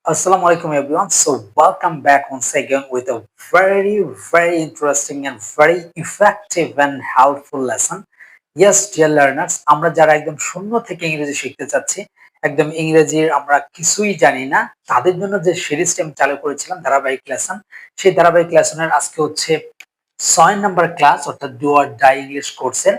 Assalamu alaikum everyone. So welcome back once again with a very interesting and very effective and helpful lesson. Yes, dear learners, আমরা যারা একদম শূন্য থেকে ইংরেজি শিখতে চাচ্ছি, একদম ইংরেজির আমরা কিছুই জানি না, তাদের জন্য যে সিরিজটি আমি চালু করেছিলাম ধারাবাহিক লেসন, সেই ধারাবাহিক লেসনের আজকে হচ্ছে 6 নাম্বার ক্লাস অর্থাৎ ডু অর ডাই ইংলিশ কোর্সের।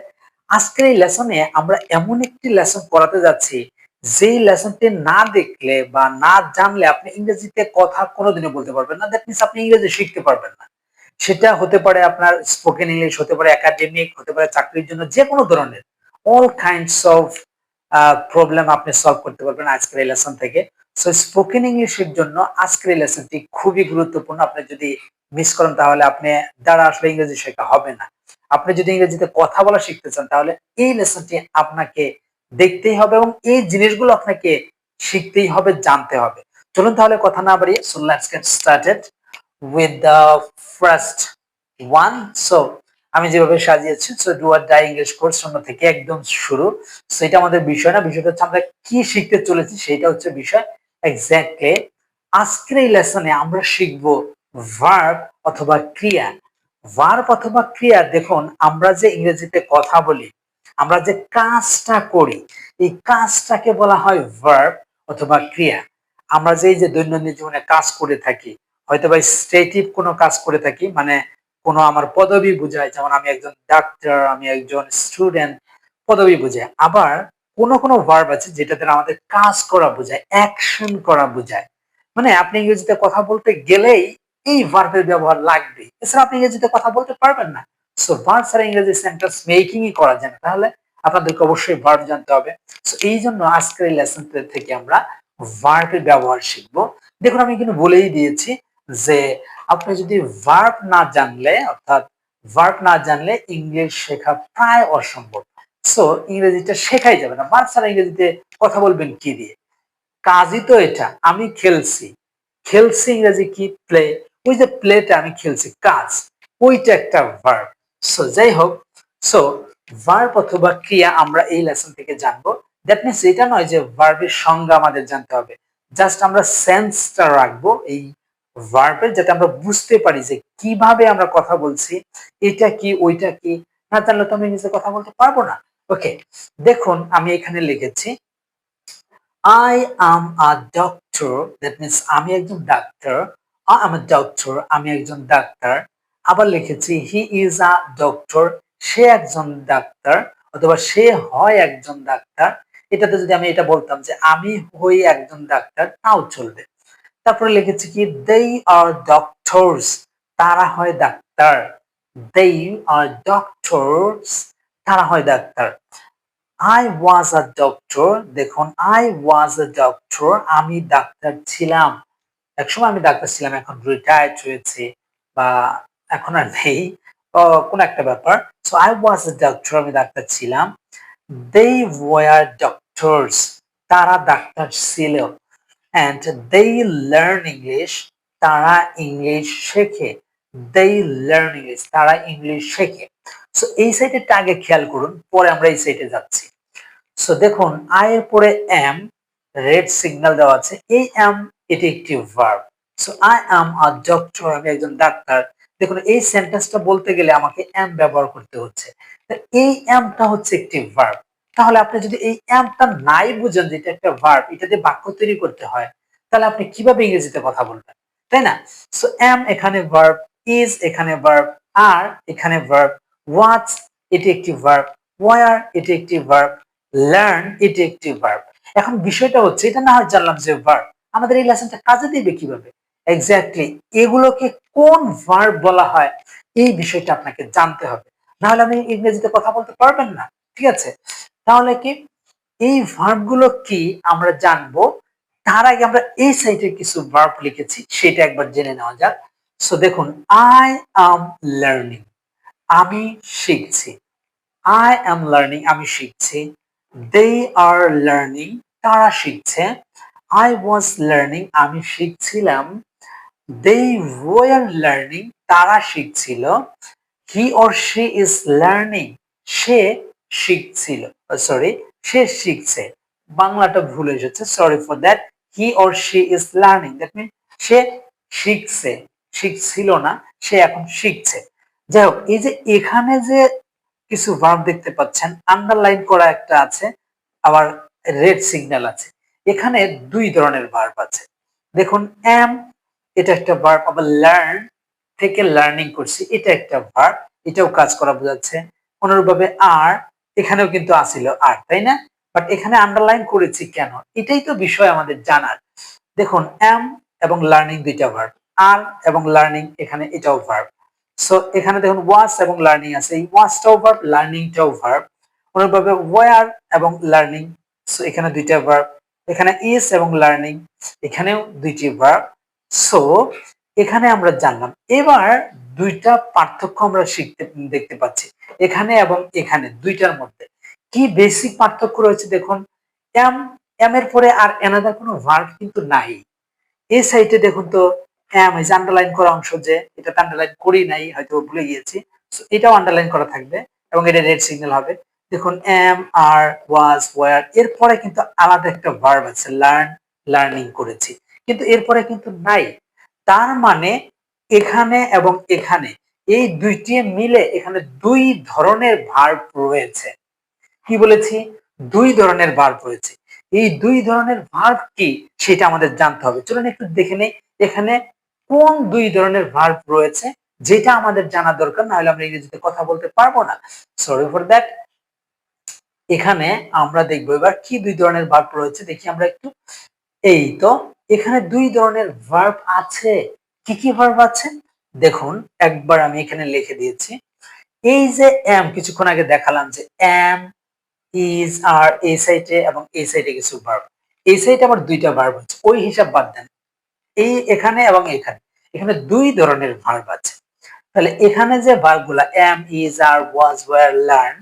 আজকের এই লেসনে আমরা এমন একটি লেসন পড়াতে যাচ্ছি যেই লেসনটি না দেখলে বা না জানলে আপনি ইংরেজিতে কথা কোনোদিনও বলতে পারবেন না। দ্যাট মিনস আপনি ইংরেজি শিখতে পারবেন না। সেটা হতে পারে আপনার স্পোকেন ইংলিশ, হতে পারে একাডেমিক, হতে পারে চাকরির জন্য যেকোনো ধরনের অল কাইন্ডস অফ প্রবলেম আপনি সলভ করতে পারবেন আজকের এই লেসন থেকে। সো স্পোকেন ইংলিশের জন্য আজকের এই লেসনটি খুবই গুরুত্বপূর্ণ। আপনি যদি মিস করেন তাহলে আপনি দ্বারা আসলে ইংরেজি শেখা হবে না। আপনি যদি ইংরেজিতে কথা বলা শিখতে চান তাহলে এই লেসনটি আপনাকে দেখতেই হবে এবং এই জিনিসগুলো আপনাকে শিখতেই হবে, জানতে হবে। চলুন তাহলে কথা না বাড়িয়ে so let's get started with the first one. So আমি যেভাবে সাজিয়েছি, so do or die English course শূন্য থেকে একদম শুরু। সো এটা আমাদের বিষয় না, বিষয়টা হচ্ছে আমরা কি শিখতে চলেছি সেটা হচ্ছে বিষয়। এক্স্যাক্টলি আজকের এই লেসনে আমরা শিখবো ভার্ব অথবা ক্রিয়া। ভার্ব অথবা ক্রিয়া, দেখুন আমরা যে ইংরেজিতে কথা বলি, আমরা যে কাজটা করি, এই কাজটাকে বলা হয় ভার্ব অথবা ক্রিয়া। আমরা যে এই যে দৈনন্দিন জীবনে কাজ করে থাকি, হয়তো বা স্টেটিভ কোনো কাজ করে থাকি, মানে কোনো আমার পদবি বোঝায়, যেমন আমি একজন ডাক্তার, আমি একজন স্টুডেন্ট, পদবি বোঝায়। আবার কোনো ভার্ব আছে যেটাতে আমাদের কাজ করা বোঝায়, অ্যাকশন করা বোঝায়। মানে আপনি ইংরেজিতে কথা বলতে গেলেই এই ভার্বের ব্যবহার লাগবে, এছাড়া আপনি ইংরেজিতে কথা বলতে পারবেন না। সো ভার্ব ছাড়া ইংরেজি সেন্টেন্স মেকিংই করা যায় না, তাহলে আপনাদেরকে অবশ্যই ভার্ব জানতে হবে। সো এই জন্য আজকের এই লেসন থেকে আমরা ভার্বের ব্যবহার শিখবো। দেখুন আমি কিন্তু বলেই দিয়েছি যে আপনি যদি ভার্ব না জানলে, অর্থাৎ ভার্ব না জানলে ইংলিশ শেখা প্রায় অসম্ভব। সো ইংরেজিটা শেখাই যাবে না। ভার্ব ছাড়া ইংরেজিতে কথা বলবেন কি দিয়ে? কাজই তো এটা। আমি খেলছি, খেলছি ইংরেজি কি? প্লে। ওই যে প্লেটা আমি খেলছি, কাজ, ওইটা একটা ভার্ব। সো যাই হোক, সো ভার্ব অথবা ক্রিয়া আমরা এই লেসন থেকে জানবো। দ্যাট মিনস এটা নয় যে ভার্বের সংজ্ঞা আমাদের জানতে হবে, জাস্ট আমরা সেন্সটা রাখবো এই ভার্বের, যাতে আমরা বুঝতে পারি যে কিভাবে আমরা কথা বলছি, এটা কি ওইটা কি। না জানলে তো আমি নিজে কথা বলতে পারবো না। ওকে, দেখুন আমি এখানে লিখেছি I am a doctor. That means আমি একজন doctor. I am a doctor. আমি একজন ডাক্তার। আবার লিখেছি he is a doctor. সে একজন ডাক্তার, অথবা সে হয় একজন ডাক্তার। এটাতে যদি আমি এটা বলতাম যে আমি হই একজন ডাক্তার, তাও চলবে। তারপরে লিখেছি কি they are doctors. তারা হয় ডাক্তার। They are doctors. তারা হয় doctor. I was a doctor. দেখুন I was a doctor. আমি ডাক্তার ছিলাম। একসময় আমি ডাক্তার ছিলাম, এখন রিটায়ার্ড হয়েছে বা এখন আর নেই, কোন একটা ব্যাপার। So I was a doctor. আমি ডাক্তার ছিলাম। They were doctors. তারা ডাক্তার ছিল। And they learn English. তারা ইংলিশ শেখে। They learn English. তারা ইংলিশ শেখে। সো এই সাইডেরটা আগে খেয়াল করুন, পরে আমরা এই সাইডে যাচ্ছি। সো দেখুন আই এর পরে এম, রেড সিগন্যাল দেওয়া আছে। এই এম, এটি একটি verb. So I am a doctor, আমি একজন ডাক্তার। দেখুন এই সেন্টেন্সটা বলতে গেলে আমাকে এম ব্যবহার করতে হচ্ছে। এই এমটা হচ্ছে একটি ভার্ব। তাহলে আপনি যদি এই এমটা নাই বুঝেন যে এটা একটা ভার্ব, এটা দিয়ে বাক্য তৈরি করতে হয়, তাহলে আপনি কিভাবে ইংরেজিতে কথা বলবেন, তাই না? সো এম এখানে ভার্ব, ইজ এখানে ভার্ব, আর এখানে ভার্ব, ওয়াটস এটি একটি ভার্ব, ওয়ার এটি একটি ভার্ব, লার্ন এটি একটি ভার্ব। এখন বিষয়টা হচ্ছে এটা না হয় জানলাম যে ভার্ব, আমাদের এই লেসনটা কাজে দিবে কিভাবে? এক্স্যাক্টলি এগুলোকে কোন ভার্ব বলা হয়, এই বিষয়টা আপনাকে জানতে হবে, না হলে আপনি ইংরেজিতে কথা বলতে পারবেন না। ঠিক আছে, তাহলে কি এই ভার্ব গুলো কি আমরা জানবো, তার আগে আমরা এই সাইটে কিছু ভার্ব লিখেছি সেটা একবার জেনে নেওয়া যাক। সো দেখুন আই এম লার্নিং, আমি শিখছি। I am learning, আমি শিখছি। They are learning, তারা শিখছে। I was learning, আমি শিখছিলাম। They were learning, তারা শিখছিল। He or she is learning, সে শিখছিল। সরি, সে শিখছে। বাংলাটা ভুল এসেছে, sorry for that. He or she is learning, that mean সে শিখছে, শিখছিল না, সে এখন শিখছে। যাই হোক, এই যে এখানে যে কিছু ভার্ব দেখতে পাচ্ছেন, আন্ডারলাইন করা একটা আছে, আবার রেড সিগন্যাল আছে। এখানে দুই ধরনের ভার্ব আছে। দেখুন এম, এটা একটা ভার্ব, আবার লার্ন থেকে লার্নিং করছি, এটা একটা ভার্ব, এটাও কাজ করা বোঝাচ্ছে। অনুরূপভাবে আর, এখানেও কিন্তু আসিল আর, তাই না? বাট এখানে আন্ডারলাইন করেছি কেন, এটাই তো বিষয় আমাদের জানার। দেখুন এম এবং লার্নিং দুইটা ভার্ব, আর এবং লার্নিং এখানে এটাও ভার্ব। সো এখানে দেখুন ওয়াচ এবং লার্নিং আছে, এই ওয়াচটাও ভার্ব, লার্নিংটাও ভার্ব। অনুরূপভাবে ওয়ার এবং লার্নিং, সো এখানে দুইটা ভার্ব। এখানে ইজ এবং লার্নিং, এখানেও দুইটি ভার্ব। সো এখানে আমরা জানলাম। এবার দুইটা পার্থক্য আমরা দেখতে পাচ্ছি এখানে এবং এখানে, দুইটার মধ্যে কি বেসিক পার্থক্য রয়েছে দেখুন। এম, এম এর পরে আর অ্যানাদার কোনো ভার্ব কিন্তু নাই। এই সাইডে দেখুন তো এম, এই যে আন্ডারলাইন করা অংশ, যে এটা আন্ডারলাইন করি নাই, হয়তো ভুলে গিয়েছি, এটাও আন্ডারলাইন করা থাকবে এবং এটা রেড সিগন্যাল হবে। দেখুন এম, আর, ওয়াজ, ওয়্যার, এরপরে কিন্তু আলাদা একটা ভার্ব আছে, লার্ন, লার্নিং করেছি, কিন্তু এরপরে কিন্তু নাই। তার মানে এখানে এবং এখানে এই দুইটি মিলে এখানে দুই ধরনের ভার্ব রয়েছে। কি বলেছি? দুই ধরনের ভার্ব রয়েছে। এই দুই ধরনের ভার্ব কি সেটা আমাদের জানতে হবে। চলুন একটু দেখে নেই এখানে কোন দুই ধরনের ভার্ব রয়েছে, যেটা আমাদের জানা দরকার, না হলে আমরা ইংরেজিতে কথা বলতে পারবো না। Sorry for that. এখানে আমরা দেখবো এবার কি দুই ধরনের ভার্ব রয়েছে, দেখি আমরা একটু। এই তো এখানে দুই ধরনের ভার্ব আছে। কি কি ভার্ব আছে দেখুন, একবার আমি এখানে লিখে দিয়েছি। এই যে এম, কিছুক্ষণ আগে দেখালাম যে এম, ইজ, আর, এই সাইডে এবং এই সাইডে কিছু ভার্ব। এই সাইডে আবার দুইটা ভার্ব আছে, ওই হিসাব বাদ দেন। এই এখানে এবং এখানে, এখানে দুই ধরনের ভার্ব আছে। তাহলে এখানে যে ভার্ব গুলা am, is, are, was, were, learn,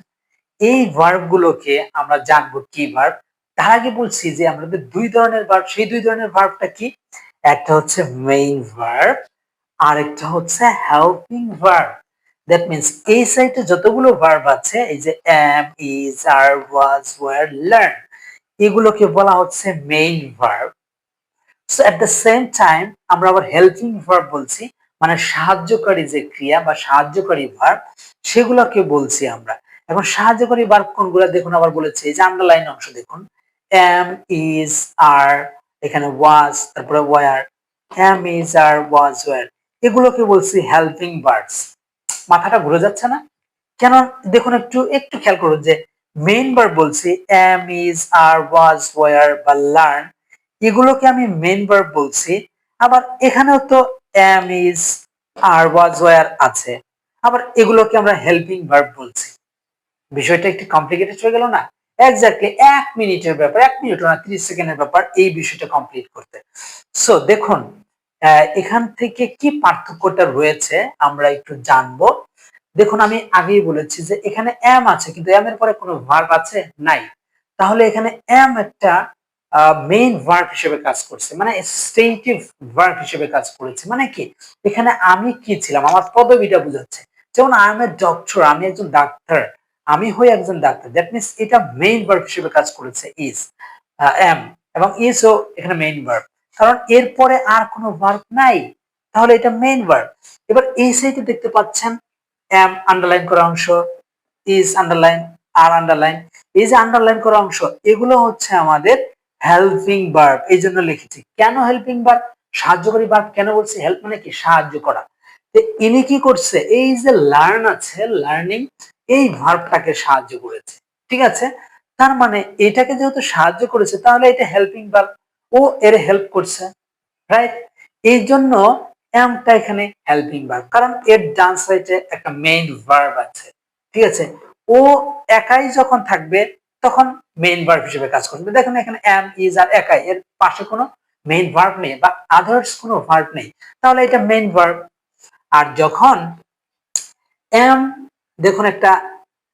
এই ভার্ব গুলোকে আমরা জানবো কি ভার্ব। তার আগে বলছি যে আমাদের দুই ধরনের ভার্ব, সেই দুই ধরনের ভার্বটা কি? একটা হচ্ছে মেইন ভার্ব, আর একটা হচ্ছে হেল্পিং ভার্ব। দ্যাট মিন্স এই সাইডে যতগুলো ভার্ব আছে, এই যে am, is, are, was, were, learn, এগুলোকে বলা হচ্ছে main verb. So at the same time আমরা আবার হেল্পিং ভার্ব বলছি, মানে সাহায্যকারী যে ক্রিয়া বা সাহায্যকারী ভার্ব, সেগুলোকে বলছি আমরা। এখন সাহায্যকারী ভার্ব কোনগুলো দেখুন, আবার বলেছি এই যে আন্ডারলাইন অংশ দেখুন, এম, ইজ, আর, এখানে ওয়াজ, তারপরে were, am, is, are, was, were, এগুলোকে বলছি হেল্পিং ভার্বস। মাথাটা ঘুরে যাচ্ছে না কেন? দেখুন একটু একটু খেয়াল করুন যে মেইন ভার্ব বলছি am, is, are, was, were বা লার্ন, এগুলোকে আমি মেইন ভার্ব বলছি। আবার এখানেও তো am, is, are, was, were আছে, আবার এগুলোকে আমরা হেল্পিং ভার্ব বলছি। বিষয়টা একটু কমপ্লিকেটেড হয়ে গেল না? এক্স্যাক্টলি 1 মিনিটের ব্যাপার, 1 মিনিট না 30 সেকেন্ডের ব্যাপার এই বিষয়টা কমপ্লিট করতে। সো দেখুন এখান থেকে কি পার্থক্যটা রয়েছে আমরা একটু জানবো। দেখুন আমি আগেই বলেছি যে এখানে এম আছে, কিন্তু এম এর পরে কোনো ভার্ব আছে নাই। তাহলে এখানে এম একটা মেইন ভার্ব হিসেবে কাজ করছে, মানে স্টেটিভ ভার্ব হিসেবে কাজ করেছে। মানে কি, এখানে আমি কি ছিলাম, আমার পদবিটা বোঝাচ্ছে। যেমন আই এম এ ডক্টর, আমি একজন ডাক্তার, আমি হই একজন ডাক্তার, দ্যাট মিনস এটা মেইন ভার্ব হিসেবে কাজ করেছে ইজ, এম, এবং ইজ ও এখানে মেইন ভার্ব, কারণ এরপরে আর কোনো ভার্ব নাই, তাহলে এটা মেইন ভার্ব। এবার এই সাইডে দেখতে পাচ্ছেন এম আন্ডারলাইন করা অংশ, ইজ আন্ডারলাইন, আর আন্ডারলাইন, এই যে আন্ডারলাইন করা অংশ, এগুলো হচ্ছে আমাদের হেল্পিং ভার্ব। এই জন্য লিখেছি। কেন হেল্পিং ভার্ব? সাহায্যকারী ভার্ব কেন বলছি? হেল্প মানে কি, সাহায্য করা। ইনি কি করছে, এই যে লার্ন আছে, লার্নিং, এই ভার্বটাকে সাহায্য করেছে। ঠিক আছে, তার মানে এটাকে যেহেতু সাহায্য করেছে, তাহলে এটা হেল্পিং ভার্ব, ও এর হেল্প করছে, রাইট? এই জন্য এমটা এখানে হেল্পিং ভার্ব, কারণ এর ডান সাইডে একটা মেইন ভার্ব আছে। ঠিক আছে, ও একাই যখন থাকবে তখন মেইন ভার্ব হিসেবে কাজ করবে। দেখুন এখানে এম, ইজ, আর একাই, এর পাশে কোনো মেইন ভার্ব নেই বা আদার্স কোনো ভার্ব নেই, তাহলে এটা মেইন ভার্ব। আর যখন এম দেখুন একটা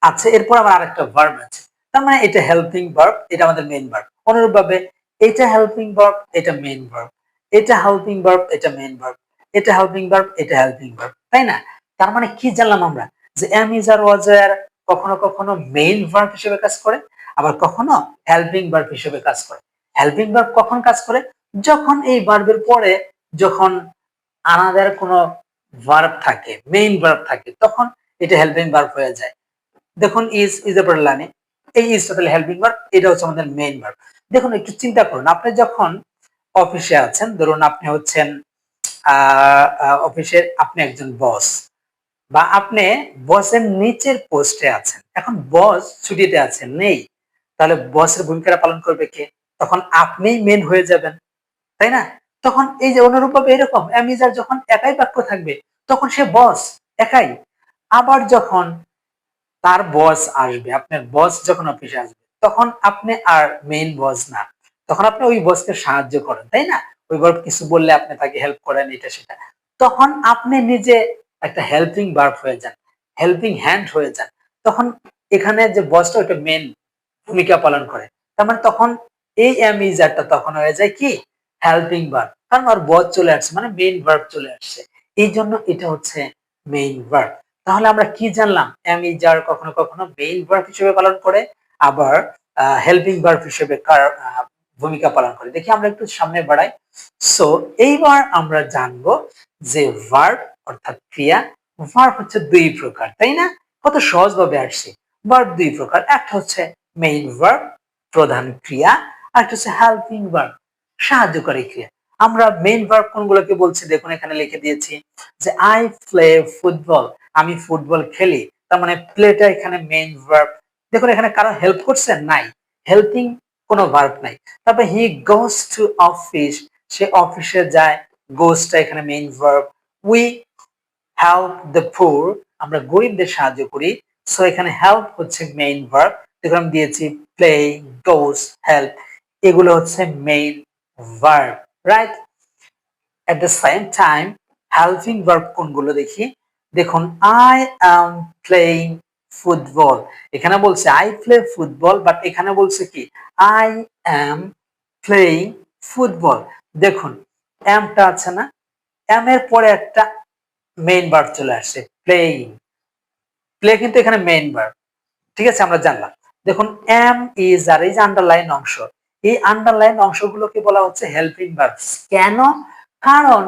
আছে, এরপর আবার আরেকটা ভার্ব আছে, তার মানে এটা হেল্পিং ভার্ব, এটা আমাদের মেইন ভার্ব। অনুরূপভাবে এটা হেল্পিং ভার্ব, এটা মেইন ভার্ব, এটা হেল্পিং ভার্ব, এটা মেইন ভার্ব, এটা হেল্পিং ভার্ব, এটা হেল্পিং ভার্ব, তাই না? তার মানে কি জানলাম আমরা, যে am, is, are, was, were কখনো কখনো মেইন ভার্ব হিসেবে কাজ করে, আবার কখনো হেল্পিং ভার্ব হিসেবে কাজ করে। হেল্পিং ভার্ব কখন কাজ করে? যখন এই ভার্বের পরে যখন আনাদার কোনো ভার্ব থাকে, মেইন ভার্ব থাকে, তখন এটা হেল্পিং ভার্ব হয়ে যায়। দেখুন ইজ এর পরে লার্নিং, এই ইজটা তাহলে হেল্পিং ভার্ব, এটা হচ্ছে আমাদের মেইন ভার্ব। দেখুন একটু চিন্তা করুন, আপনি যখন অফিসে আছেন, ধরুন আপনি হচ্ছেন অফিসের আপনি একজন বস, বা আপনি বসের নিচের পোস্টে আছেন, এখন বস ছুটিতে আছেন, নেই, তাহলে বসের ভূমিকাটা পালন করবে কে? তখন আপনিই মেন হয়ে যাবেন, তাই না? তখন এই যে অনুরূপভাবে এরকম অ্যামিজার যখন একাই বাক্য থাকবে, তখন সে বস একাই। আবার যখন তার বস আসবে, আপনার বস যখন অফিসে আসবে, তখন আপনি আর মেইন বস না, তখন আপনি ওই বসকে সাহায্য করেন, তাই না? ওই বস কিছু বললে আপনি তাকে হেল্প করেন, এটা সেটা, তখন আপনি নিজে একটা হেল্পিং ভার্ব হয়ে যান, হেল্পিং হ্যান্ড হয়ে যান। তখন এখানে যে বসটা ওটা মেন ভূমিকা পালন করে, তার মানে তখন এই অ্যামিজারটা তখন হয়ে যায় কি? হেল্পিং ভার্ব, কারণ ওর বস চলে আসছে, মানে মেইন ভার্ব চলে আসছে, এই জন্য এটা হচ্ছে মেইন ভার্ব। তাহলে আমরা কি জানলাম? অ্যামিজার কখনো কখনো মেইন ভার্ব হিসেবে পালন করে, আবার হেল্পিং ভার্ব হিসেবে ভূমিকা পালন করে। দেখি আমরা একটু সামনে বাড়াই। সো এইবার আমরা জানবো যে ভার্ব অর্থাৎ ক্রিয়া, ভার্ব হচ্ছে দুই প্রকার, তাই না? কত সহজ ভাবে আসছে। ভার্ব দুই প্রকার, একটা হচ্ছে মেইন ভার্ব প্রধান ক্রিয়া, আর একটা হচ্ছে হেল্পিং ভার্ব সাহায্যকারী ক্রিয়া। আমরা মেইন ভার্ব কোনগুলোকে বলছি দেখুন, এখানে লিখে দিয়েছি যে আই প্লে ফুটবল, আমি ফুটবল খেলি, তার মানে প্লেটা এখানে মেইন ভার্ব। দেখুন এখানে কারো হেল্প করছে নাই, হেল্পিং কোনো ভার্ব নাই। তারপর হি গোস টু অফিস, সে অফিসে যায়, গোসটা এখানে main verb. We help the poor, আমরা গরিবদের সাহায্য করি, সো এখানে হেল্প হচ্ছে মেইন ভার্ব। দেখুন আমি দিয়েছি প্লে, গোস, হেল্প, এগুলো হচ্ছে main verb, right? At the same time helping verb কোনগুলো দেখি। দেখুন আই অ্যাম প্লেইং ফুটবল, এখানে বলছে আই প্লে ফুটবল, বাট এখানে বলছে কি? I am playing football. দেখুন অ্যামটা আছে না, অ্যাম এর পরে একটা মেইন ভার্ব চলে আসছে, প্লেইং। প্লে কিন্তু এখানে মেইন ভার্ব, ঠিক আছে, আমরা জানলাম। দেখুন এম ইজ আর এই যে আন্ডারলাইন অংশ, এই আন্ডারলাইন অংশগুলোকে বলা হচ্ছে হেল্পিং ভার্বস। কেন? কারণ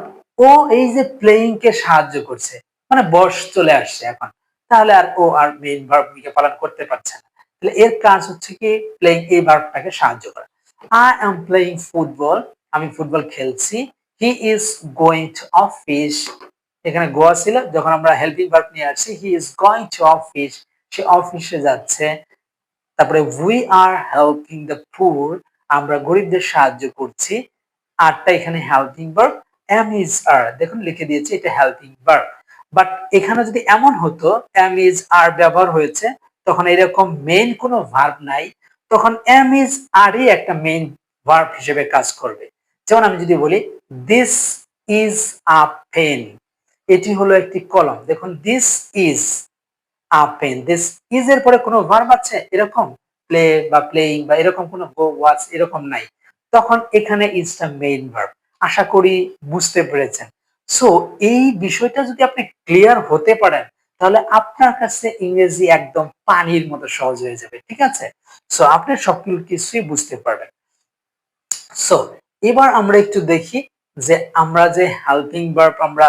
ও এই যে প্লেইং কে সাহায্য করছে, মানে বস চলে আসছে এখন, তাহলে আর ও আর মেইন ভার্ব ভূমিকা পালন করতে পারছে না, তাহলে এর কাজ হচ্ছে কি? প্লেইং এই ভার্বটাকে সাহায্য করা। আই এম প্লেইং ফুটবল, আমি ফুটবল খেলছি। He is going to office, এখানে গোয়া ছিল, যখন আমরা হেল্পিং ভার্ব নিয়ে আসছি, he is going to office, সে অফিসে যাচ্ছে। তারপরে we are helping the poor, আমরা গরিবদের সাহায্য করছি। আরটা এখানে হেল্পিং ভার্ব। এম ইজ আর, দেখুন লিখে দিয়েছি এটা হেল্পিং ভার্ব। বাট এখানে যদি এমন হতো এম ইজ আর ব্যবহার হয়েছে, তখন এরকম মেইন কোনো ভার্ব নাই, তখন এম ইজ আরই একটা মেইন ভার্ব হিসেবে কাজ করবে। যেমন আমি যদি বলি দিস ইজ আ পেন, এটি হলো একটি কলম। দেখুন this is a pen, this is এর পরে কোনো ভার্ব আছে এরকম? প্লে বা প্লেইং বা এরকম কোনো গো ওয়াচ এরকম নাই, তখন এখানে ইজটা মেইন ভার্ব। আশা করি বুঝতে পেরেছেন। সো এই বিষয়টা যদি আপনি ক্লিয়ার হতে পারেন, তাহলে আপনার কাছে ইংরেজি একদম পানির মতো সহজ হয়ে যাবে, ঠিক আছে? সো আপনি সবকিছু কিছুই বুঝতে পারবেন। সো এবার আমরা একটু দেখি যে আমরা যে হেল্পিং ভার্ব আমরা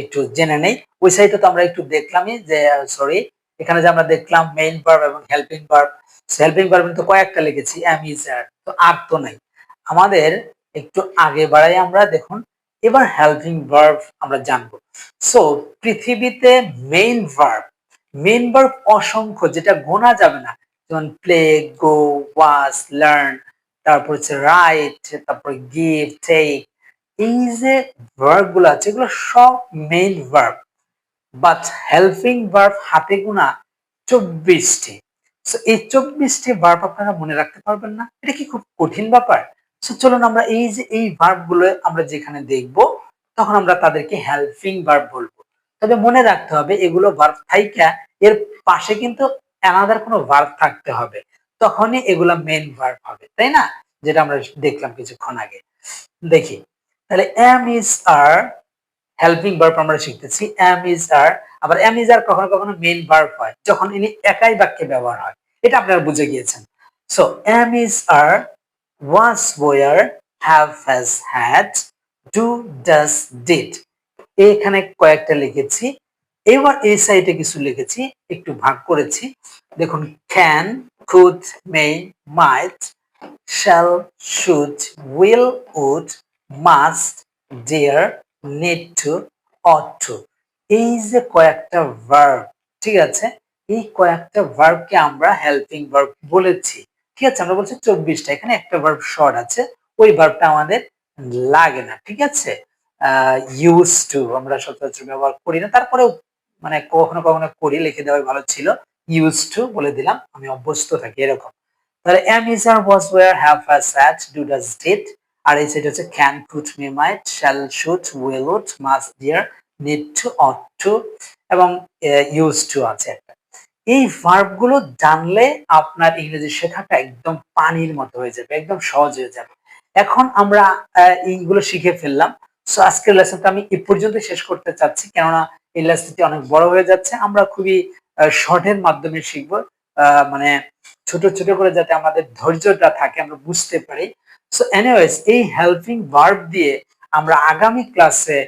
একটু জেনে নেই। ওই সাইডে তো আমরা একটু দেখলামই যে সরি, এখানে যে আমরা দেখলাম মেইন ভার্ব এবং হেল্পিং ভার্ব। হেল্পিং ভার্ব কিন্তু কয়েকটা লিখেছি, এম ইজ আর, তো আর তো নাই আমাদের। একটু আগে বাড়াই আমরা, দেখুন এবার হেল্পিং ভার্ব আমরা জানবো। সো পৃথিবীতে মেইন ভার্ব অসংখ্য, যেটা গোনা যাবে না, যেমন প্লে, গো, ওয়াচ, লার্ন, তারপর হচ্ছে রাইট, তারপর গিভ, টেক, এই যে ভার্ব গুলো আছে এগুলো সব main verb, but helping verb হাতে গোনা 24টি। সো এই 24টি ভার্ব আপনারা মনে রাখতে পারবেন না? এটা কি খুব কঠিন ব্যাপার? সো চলুন আমরা এই যে এই ভার্ব গুলো আমরা যেখানে দেখব, তখন আমরা তাদেরকে হেল্পিং ভার্ব বলবো। তবে মনে রাখতে হবে এগুলো ভার্ব থাইকা এর পাশে কিন্তু অ্যানাদার কোনো ভার্ব থাকতে হবে, তখনই এগুলা মেইন ভার্ব হবে, তাই না? যেটা আমরা দেখলাম কিছুক্ষণ আগে। দেখি তাহলে am is are helping verb আমরা শিখতেছি, এম ইজ আর। আবার এম ইজ আর কখনো কখনো মেইন ভার্ব হয় যখন ইনি একাই বাক্যে ব্যবহার হয়, এটা আপনারা বুঝে গিয়েছেন। So am is are, was were, have, has, had, do, does, did। এখানে কয়েকটা লিখেছি। এবার এই সাইডে কিছু লিখেছি, একটু ভাগ করেছি। দেখুন can, could, may, might, shall, should, will, would, must, dare, need to, ought to। এই যে কয়েকটা ভার্ব, ঠিক আছে, এই কয়েকটা ভার্বকে আমরা হেল্পিং ভার্ব বলেছি। ঠিক আছে, আমরা বলছি 24টা, এখানে একটা ভার্ব শর্ট আছে, ওই ভার্বটা আমাদের লাগে না। ঠিক আছে, ইউজ টু আমরা সচরাচর ব্যবহার করি না, তারপরেও মানে কখনো কখনো করি, লিখে দেওয়াই ভালো ছিল। ইউজ টু বলে দিলাম, আমি অভ্যস্ত থাকি এরকম। তাহলে am, is, are, was, were, have, has, had, do, does, did। আর এই সাইড হচ্ছে can, could, may, might, shall, should, will, would, must, dare, need to, ought to এবং used to আছে একটা। এই ভার্ব গুলো জানলে আপনার ইংরেজি শেখাটা একদম পানির মতো হয়ে যাবে, একদম সহজ হয়ে যাবে। এখন আমরা এইগুলো শিখে ফেললাম। সো আজকের লেসনটা আমি এই পর্যন্ত শেষ করতে চাচ্ছি, কেননা এই লেসনটি অনেক বড় হয়ে যাচ্ছে। আমরা খুবই শর্টের মাধ্যমে শিখবো, মানে ছোট ছোট করে, যাতে আমাদের ধৈর্যটা থাকে, আমরা বুঝতে পারি। সো এনিওয়েজ, এই হেল্পিং ভার্ব দিয়ে আমরা আগামী ক্লাসে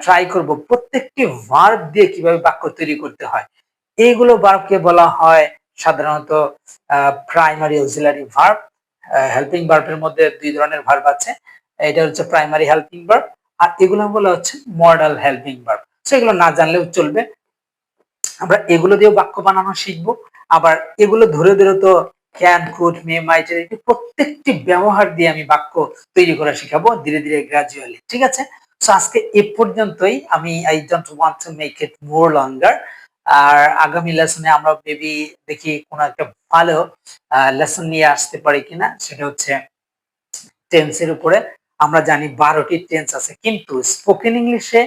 ট্রাই করব প্রত্যেকটি ভার্ব দিয়ে কিভাবে বাক্য তৈরি করতে হয়। এইগুলো ভার্বকে বলা হয় সাধারণত প্রাইমারি অক্সিলারি ভার্ব। হেল্পিং ভার্বের মধ্যে দুই ধরনের ভার্ব আছে, এটা হচ্ছে প্রাইমারি হেল্পিং ভার্ব, আর এগুলো বলা হচ্ছে মডাল হেল্পিং ভার্ব। সো এগুলো না জানলেও চলবে, আমরা এগুলো দিয়েও বাক্য বানানো শিখবো। আবার এগুলো ধরে ধরে তো ক্যান, কুড, মে, মাইট এর প্রত্যেকটি ব্যবহার দিয়ে আমি বাক্য তৈরি করা শিখাবো ধীরে ধীরে, গ্রাজুয়ালি। ঠিক আছে, সো আজকে এ পর্যন্তই। আমি I don't want to make it more longer. আর আগামী লেসনে আমরা মেবি দেখি কোন একটা ভালো লেসন নিয়ে আসতে পারি কিনা, সেটা হচ্ছে টেন্সের উপরে। আমরা জানি 12টি টেন্স আছে, কিন্তু স্পোকেন ইংলিশে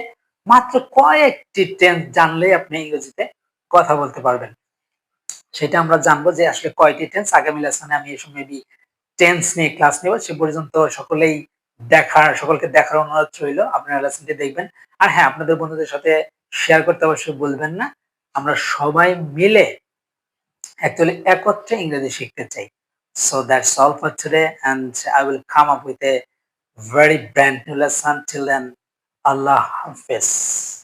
মাত্র কয়েকটি টেন্স জানলেই আপনি ইংরেজিতে কথা বলতে পারবেন। সেটা আমরা জানবো যে আসলে কয়টি টেন্স। আগামী লেসনে আমি এই সময় টেন্স নিয়ে ক্লাস নেব। সে পর্যন্ত সকলকে দেখার অনুরোধ রইল। আপনারা লেসনটি দেখবেন। আর হ্যাঁ, আপনাদের বন্ধুদের সাথে শেয়ার করতে অবশ্যই বলবেন না। আমরা সবাই মিলে অ্যাকচুয়ালি একত্রে ইংরেজি শিখতে চাই। So that's all for today, and I will come up with a very brand new lesson. Till then, Allah Hafiz.